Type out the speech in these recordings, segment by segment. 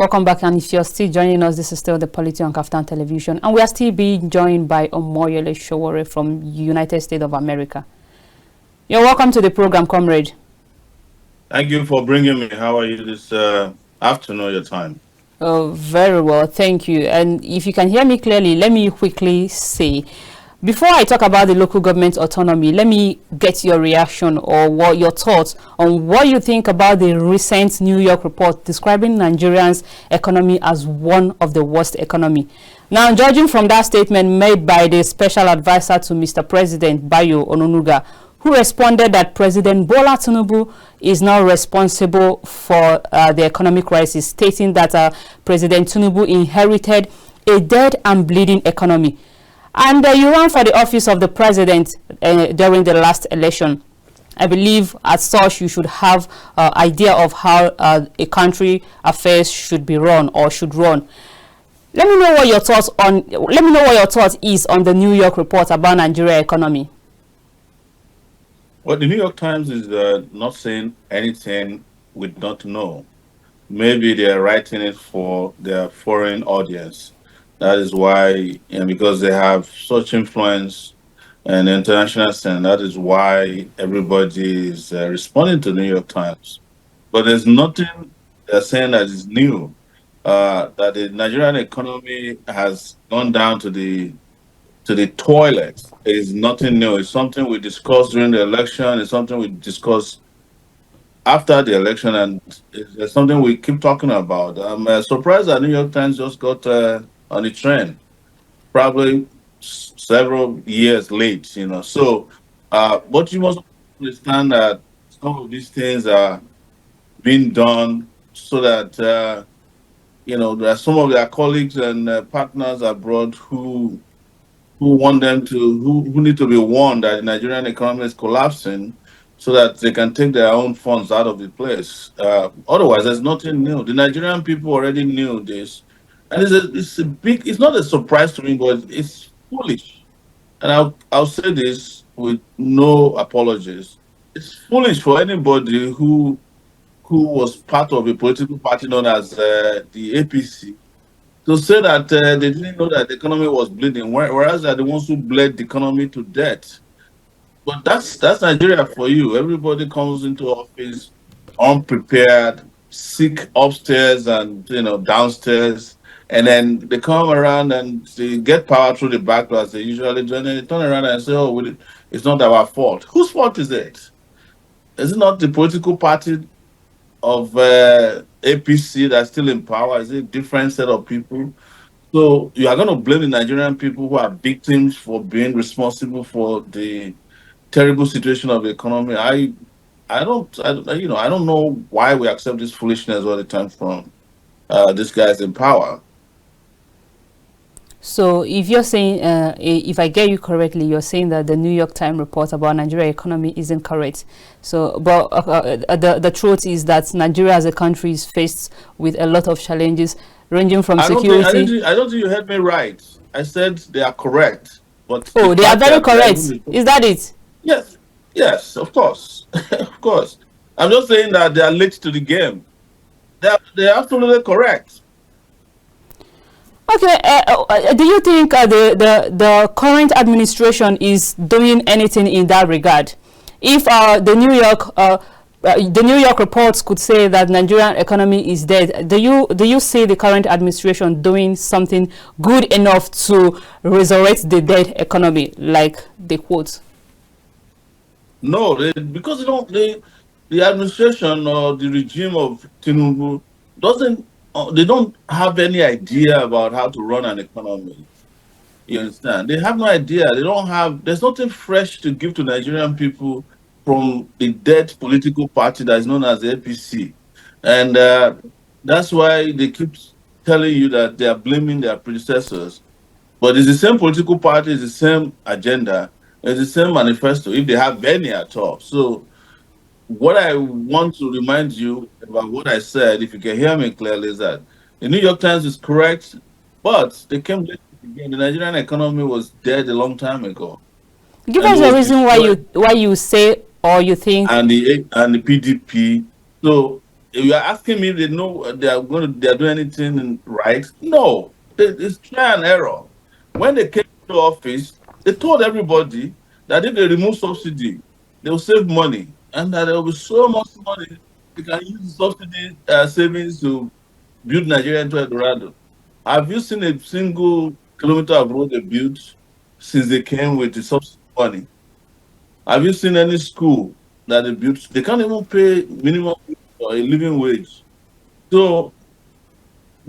Welcome back, and if you're still joining us, this is still the POLITY on KAFTAN television, and we are still being joined by Omoyele Sowore from United States of America. You're welcome to the program, comrade. Thank you for bringing me. How are you this afternoon, your time? Oh, very well, thank you. And if you can hear me clearly, let me quickly say, before I talk about the local government autonomy, let me get your reaction or what your thoughts on what you think about the recent New York report describing Nigeria's economy as one of the worst economy. Now, judging from that statement made by the special advisor to Mr. President Bayo Ononuga, who responded that President Bola Tinubu is not responsible for the economic crisis, stating that President Tinubu inherited a dead and bleeding economy. And you ran for the office of the president during the last election. I believe as such you should have idea of how a country affairs should be run or should run. Let me know what your thoughts on. Let me know what your thoughts is on the New York report about Nigeria economy. Well, the New York Times is not saying anything we don't know. Maybe they are writing it for their foreign audience. That is why, because they have such influence in the international scene, that is why everybody is responding to the New York Times. But there's nothing they're saying that is new. That the Nigerian economy has gone down to the toilet is nothing new. It's something we discussed during the election. It's something we discussed after the election, and it's something we keep talking about. I'm surprised that New York Times just got on the trend, probably several years late. So, but you must understand that some of these things are being done so that there are some of their colleagues and partners abroad who want them to who need to be warned that the Nigerian economy is collapsing, so that they can take their own funds out of the place. Otherwise, there's nothing new. The Nigerian people already knew this, and it's not a surprise to me, but it's foolish. And I'll say this with no apologies. It's foolish for anybody who was part of a political party known as the APC to say that they didn't know that the economy was bleeding, whereas they're the ones who bled the economy to death. But that's Nigeria for you. Everybody comes into office unprepared, sick upstairs and downstairs, and then they come around and they get power through the back door as they usually do, and then they turn around and say, "Oh, well, it's not our fault." Whose fault is it? Is it not the political party of APC that's still in power? Is it a different set of people? So you are going to blame the Nigerian people who are victims for being responsible for the terrible situation of the economy. I don't know why we accept this foolishness all the time from these guys in power. So if you're saying, if I get you correctly, you're saying that the New York Times report about Nigeria economy isn't correct. So, but the truth is that Nigeria as a country is faced with a lot of challenges, ranging from security. I don't think you heard me right. I said they are correct, but oh, they are very correct. Is that it? Yes, of course, of course. I'm just saying that they are late to the game. They're absolutely correct. Okay, do you think the current administration is doing anything in that regard? If the New York reports could say that Nigerian economy is dead, do you see the current administration doing something good enough to resurrect the dead economy, like they quote? No, because the administration or the regime of Tinubu doesn't. They don't have any idea about how to run an economy. You understand? They have no idea. They don't have. There's nothing fresh to give to Nigerian people from the dead political party that is known as the APC, and that's why they keep telling you that they are blaming their predecessors. But it's the same political party, it's the same agenda, it's the same manifesto, if they have any at all. So what I want to remind you about what I said, if you can hear me clearly, is that the New York Times is correct, but they came late again. The Nigerian economy was dead a long time ago. Give us a reason why you say or you think. And the PDP. So If you are asking me if they know they are doing anything right, no. It's trial and error. When they came to office, they told everybody that if they remove subsidy, they will save money, and that there will be so much money they can use the subsidy savings to build Nigeria into Eldorado. Have you seen a single kilometer of road they built since they came with the subsidy money? Have you seen any school that they built? They can't even pay minimum or a living wage. So,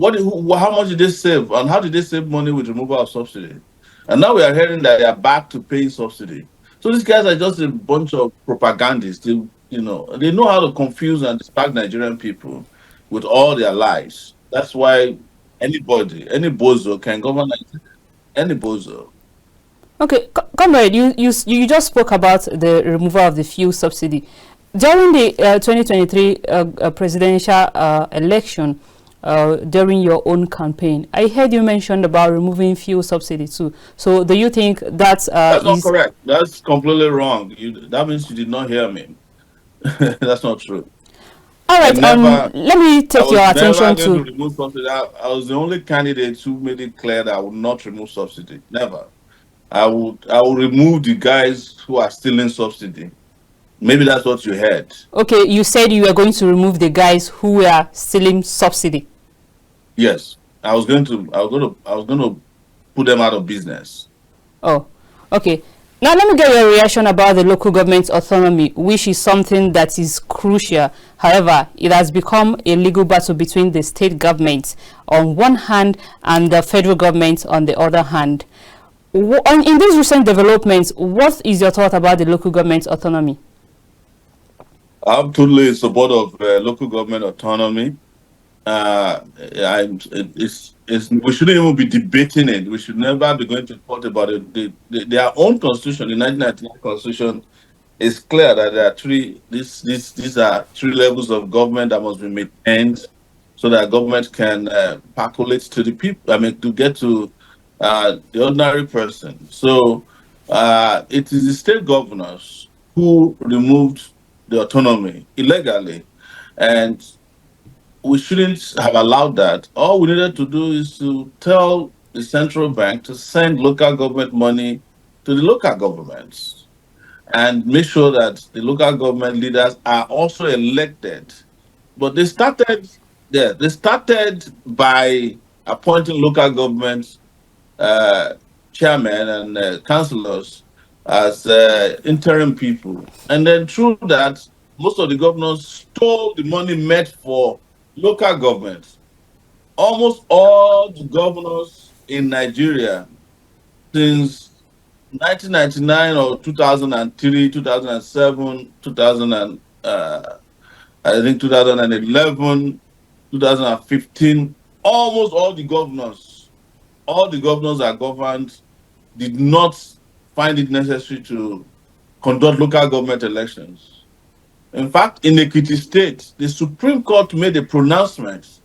how much did they save, and how did they save money with removal of subsidy? And now we are hearing that they are back to paying subsidy. So these guys are just a bunch of propagandists. They know how to confuse and distract Nigerian people with all their lies. That's why any bozo can govern Nigeria. Any bozo. Okay, comrade, you just spoke about the removal of the fuel subsidy during the 2023 presidential election. During your own campaign, I heard you mentioned about removing fuel subsidy too. So, do you think that's Not correct? That's completely wrong. That means you did not hear me. That's not true. All I right? never, Let me I take was your never attention going to to. remove subsidy. I was the only candidate who made it clear that I would not remove subsidy. Never. I will remove the guys who are stealing subsidy. Maybe that's what you heard. Okay, you said you were going to remove the guys who were stealing subsidy. Yes. I was going to put them out of business. Oh, okay. Now let me get your reaction about the local government autonomy, which is something that is crucial. However, it has become a legal battle between the state government on one hand and the federal government on the other hand. In these recent developments, what is your thought about the local government autonomy? I'm totally in support of local government autonomy. We shouldn't even be debating it. We should never be going to court about it. Their own constitution, the 1999 constitution, is clear that there are these are three levels of government that must be maintained so that government can percolate to the people. I mean, to get to the ordinary person. So it is the state governors who removed the autonomy illegally, and we shouldn't have allowed that. All we needed to do is to tell the central bank to send local government money to the local governments and make sure that the local government leaders are also elected. But they started by appointing local government uh, chairmen and councillors as interim people. And then through that, most of the governors stole the money meant for local government. Almost all the governors in Nigeria since 1999 or 2003, 2007, 2000 and I think 2011, 2015, almost all the governors that governed did not find it necessary to conduct local government elections. In fact, in Ekiti State, the Supreme Court made a pronouncement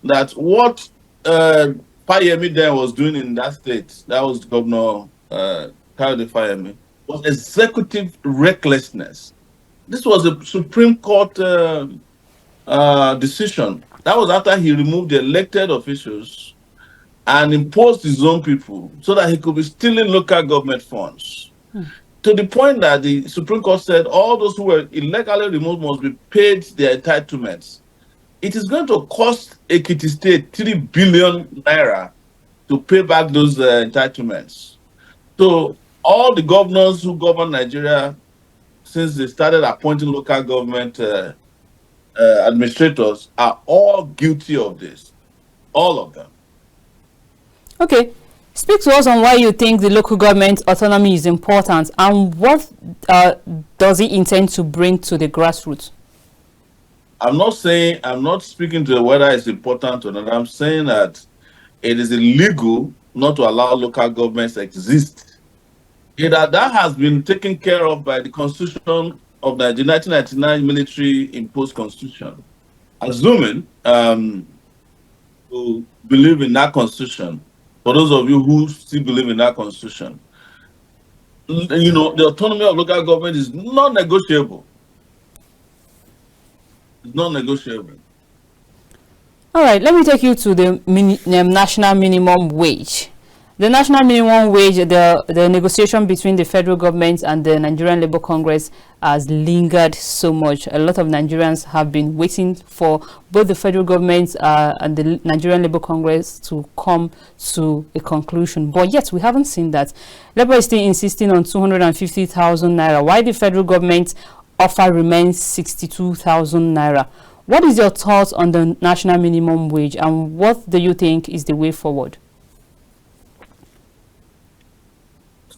that what Fayemi then was doing in that state, that was Governor Kayode Fayemi, was executive recklessness. This was a Supreme Court decision. That was after he removed the elected officials and imposed his own people so that he could be stealing local government funds. To the point that the Supreme Court said all those who were illegally removed must be paid their entitlements. It is going to cost Ekiti State 3 billion naira to pay back those entitlements. So all the governors who govern Nigeria since they started appointing local government administrators are all guilty of this. All of them. Okay, speak to us on why you think the local government autonomy is important and what does it intend to bring to the grassroots? I'm not speaking to whether it's important or not. I'm saying that it is illegal not to allow local governments to exist. That has been taken care of by the Constitution of the 1999 military imposed constitution. Assuming you believe in that constitution, for those of you who still believe in that constitution, the autonomy of local government is non-negotiable. It's not negotiable. All right, let me take you to the national minimum wage. The national minimum wage, the negotiation between the federal government and the Nigerian Labour Congress has lingered so much. A lot of Nigerians have been waiting for both the federal government and the Nigerian Labour Congress to come to a conclusion. But yet, we haven't seen that. Labour is still insisting on 250,000 naira, while the federal government offer remains 62,000 naira. What is your thoughts on the national minimum wage, and what do you think is the way forward?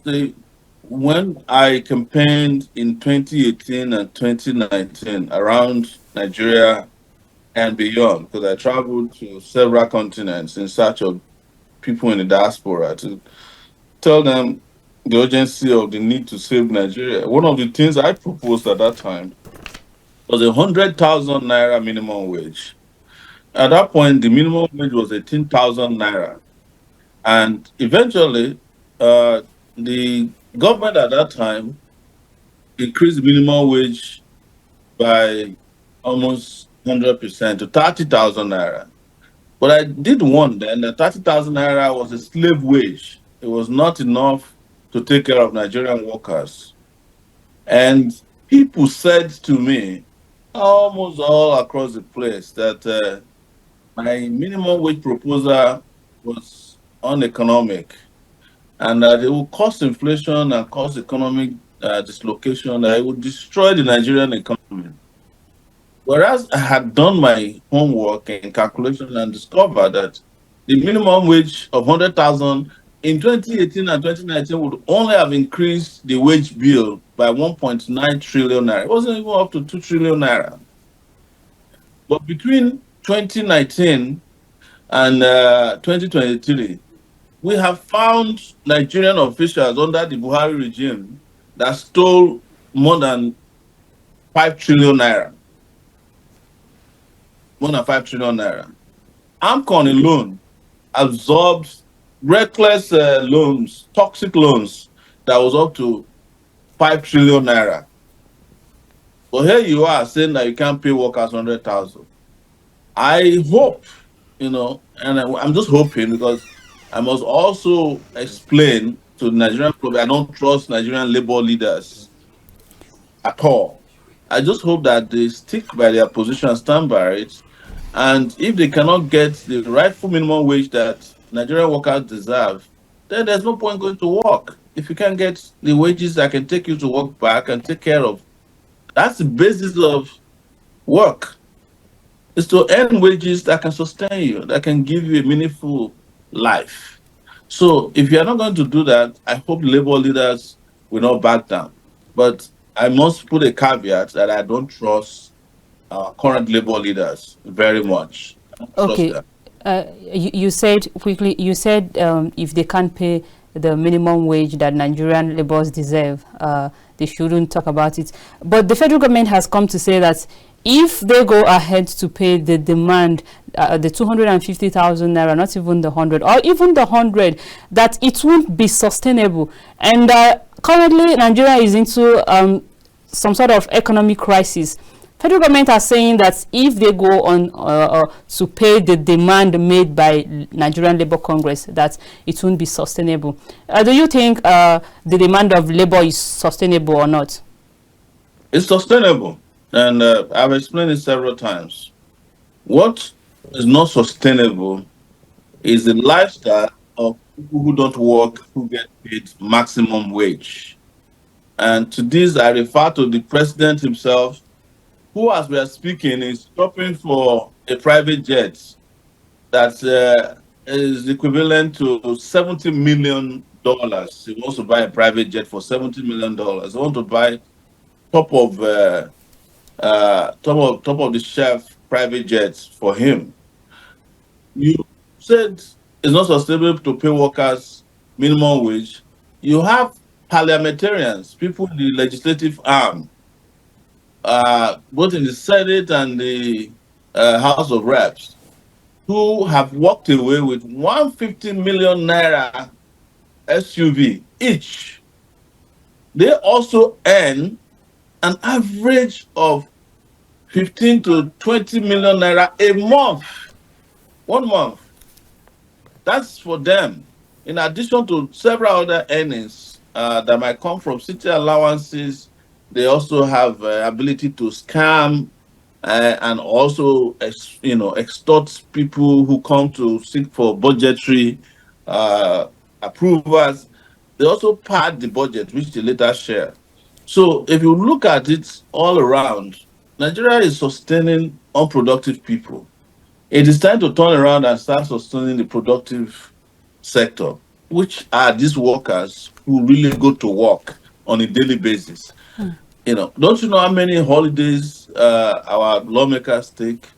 See, when I campaigned in 2018 and 2019 around Nigeria and beyond, because I traveled to several continents in search of people in the diaspora to tell them the urgency of the need to save Nigeria. One of the things I proposed at that time was 100,000 naira minimum wage. At that point, the minimum wage was 18,000 naira. And eventually, the government at that time increased the minimum wage by almost 100% to 30,000 naira. But I did warn then that 30,000 naira was a slave wage. It was not enough to take care of Nigerian workers. And people said to me, almost all across the place, that my minimum wage proposal was uneconomic and that it will cause inflation and cause economic dislocation, that it would destroy the Nigerian economy. Whereas I had done my homework and calculation and discovered that the minimum wage of 100,000 in 2018 and 2019 would only have increased the wage bill by 1.9 trillion naira. It wasn't even up to 2 trillion naira. But between 2019 and 2023, we have found Nigerian officials under the Buhari regime that stole more than 5 trillion naira. More than 5 trillion naira. AMCON alone absorbed reckless loans, toxic loans that was up to 5 trillion naira. But here you are saying that you can't pay workers 100,000. I hope, and I'm just hoping, because I must also explain to the Nigerian people I don't trust Nigerian labor leaders at all. I just hope that they stick by their position and stand by it. And if they cannot get the rightful minimum wage that Nigerian workers deserve, then there's no point going to work. If you can't get the wages that can take you to work back and take care of, that's the basis of work, is to earn wages that can sustain you, that can give you a meaningful life. So if you're not going to do that, I hope labor leaders will not back down. But I must put a caveat that I don't trust current labor leaders very much. I don't trust Okay, them. you said quickly, you said if they can't pay the minimum wage that Nigerian laborers deserve, they shouldn't talk about it. But the federal government has come to say that if they go ahead to pay the demand, the 250,000 naira, not even the 100, or even the 100, that it won't be sustainable. And currently, Nigeria is into some sort of economic crisis. Federal government are saying that if they go on to pay the demand made by Nigerian Labour Congress, that it won't be sustainable. Do you think the demand of labor is sustainable or not? It's sustainable. And I've explained it several times. What is not sustainable is the lifestyle of people who don't work, who get paid maximum wage. And to this, I refer to the president himself, who, as we are speaking, is shopping for a private jet that is equivalent to $70 million. He wants to buy a private jet for $70 million. He wants to buy top of top of the shelf private jets for him. You said it's not sustainable to pay workers minimum wage. You have parliamentarians, people in the legislative arm, both in the Senate and the House of Reps, who have walked away with 150 million naira SUV each. They also earn an average of 15 to 20 million naira a month. 1 month. That's for them. In addition to several other earnings that might come from city allowances, they also have ability to scam and also, extort people who come to seek for budgetary approvals. They also pad the budget, which they later share. So if you look at it all around, Nigeria is sustaining unproductive people. It is time to turn around and start sustaining the productive sector, which are these workers who really go to work on a daily basis. Don't you know how many holidays our lawmakers take?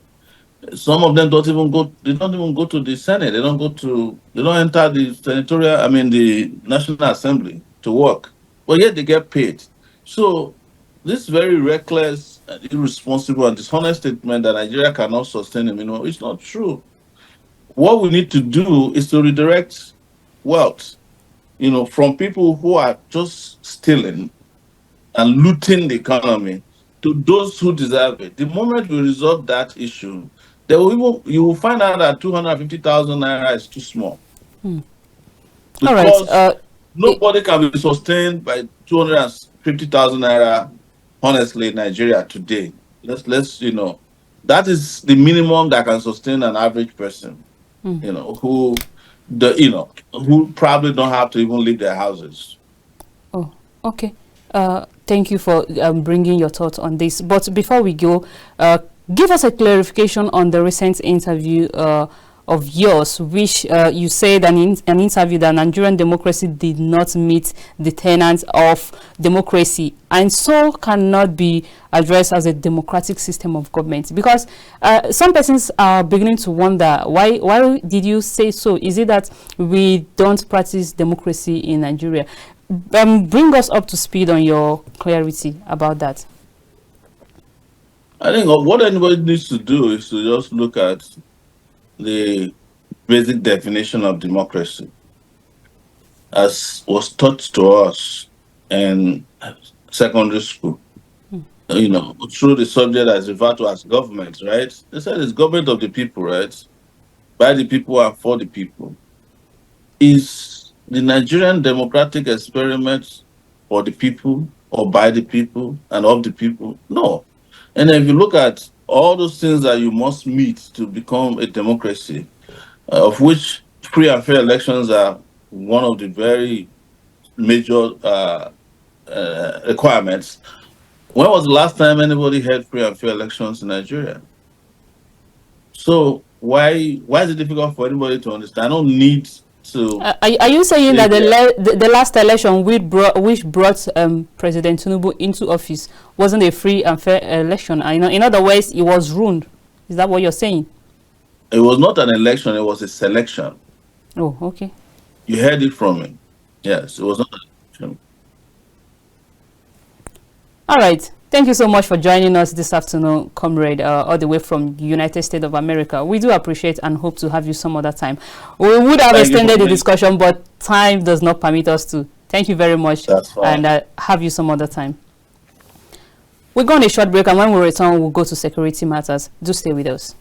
Some of them don't even go. They don't even go to the Senate. They don't go to. They don't enter the senatorial. I mean, the National Assembly to work, but yet they get paid. So this very reckless, irresponsible, and dishonest statement that Nigeria cannot sustain him, it's not true. What we need to do is to redirect wealth, from people who are just stealing and looting the economy to those who deserve it. The moment we resolve that issue, you will find out that 250,000 naira is too small. Because all right. Nobody can be sustained by 250,000 naira, honestly, in Nigeria today. Let's that is the minimum that can sustain an average person, who probably don't have to even leave their houses. Oh, okay. Thank you for bringing your thoughts on this. But before we go, give us a clarification on the recent interview of yours, which you said an interview that Nigerian democracy did not meet the tenets of democracy and so cannot be addressed as a democratic system of government. Because some persons are beginning to wonder, why did you say so? Is it that we don't practice democracy in Nigeria? Bring us up to speed on your clarity about that. I think what anybody needs to do is to just look at the basic definition of democracy as was taught to us in secondary school. Through the subject as referred to as government, right? They said it's government of the people, right? By the people and for the people. Is the Nigerian democratic experiment for the people or by the people and of the people? No. And if you look at all those things that you must meet to become a democracy, of which free and fair elections are one of the very major requirements, when was the last time anybody had free and fair elections in Nigeria? So why is it difficult for anybody to understand? I don't need to. Are you saying that the last election which brought President Tinubu into office wasn't a free and fair election? In other words, it was ruined. Is that what you're saying? It was not an election; it was a selection. Oh, okay. You heard it from me. Yes, it was not an election. All right. Thank you so much for joining us this afternoon, comrade, all the way from the United States of America. We do appreciate and hope to have you some other time. We would have extended the discussion, but time does not permit us to. Thank you very much. That's fine. And have you some other time. We're going on a short break, and when we return, we'll go to security matters. Do stay with us.